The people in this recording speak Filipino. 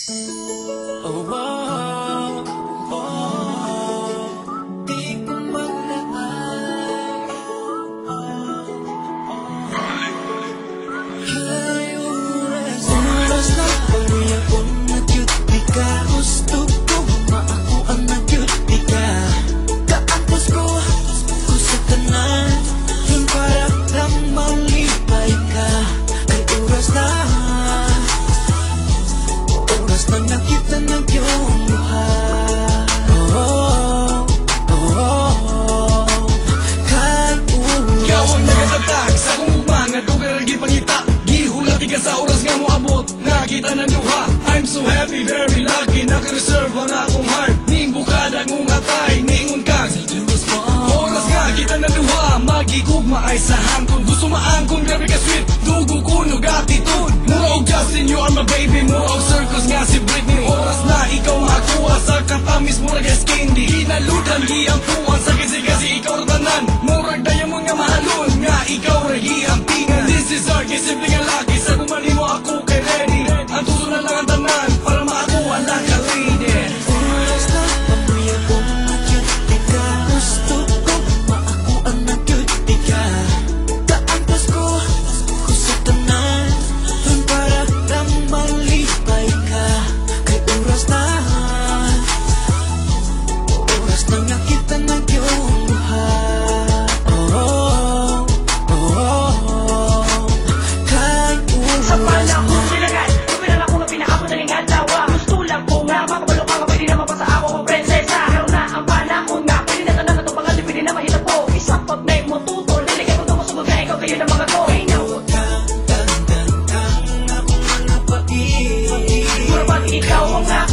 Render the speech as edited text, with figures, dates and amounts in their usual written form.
Oh, oh, oh, di ko maglaan. Ay, oras na pag-uwi ako na cute, di ka gusto ko maaako ang na-cute, di ka kaantos ko sa tanan, yung para lang malipay ka. Ay, oras na nakita ng iyong mukha. Oh, oh, oh, kahit oras ikaw ang nagatatag sa kong mga dugar gipangita. Gihulati ka sa oras nga mo abot, nakita ng duha. I'm so happy, very lucky, nakareserve ang akong heart. Ning bukada ng atay, ningon ka oras nga kita ng duha. Magigugma ay sa hangkon, gusto maangkon, grabe ka sweet, dugo ko no gratitude. Mura og Justin, you are my baby, mura og circles nga si Britney. Oras na ikaw makakuha sa katamis, murag candy. Ginaludan, giampuan sa kasi ikaw ratanan. Murag diamond nga mahalon, nga ikaw ragiampingan. This is our simple nga laki, sa kumani mo ako kay ready. Ang tuso na lang ang tanan, para makakuha lang ka lady. oras na pag-uwi ako na cute, di ka gusto ko maaako ang na-cute, di ka kaantos ko sa tanan, yung para lang malipay ka. Kay oras na nakita ng iyong mukha. Oh, oh, oh, kahit Sa oras pala na kong silangan, tuminan ako ng pinakamudaling handawa. Gusto lang ko nga, makabalo ka, pwede naman pa sa ako kong prinsesa. Pero na ang panahon nga, pwede na tanong na itong pangal, pwede na mahita po. Isang pag-name mo tuto, liligay ko tumusugod ka, ikaw kayo na mga ko. Hey now, kang akong mga pait. mura ba't ikaw ang ako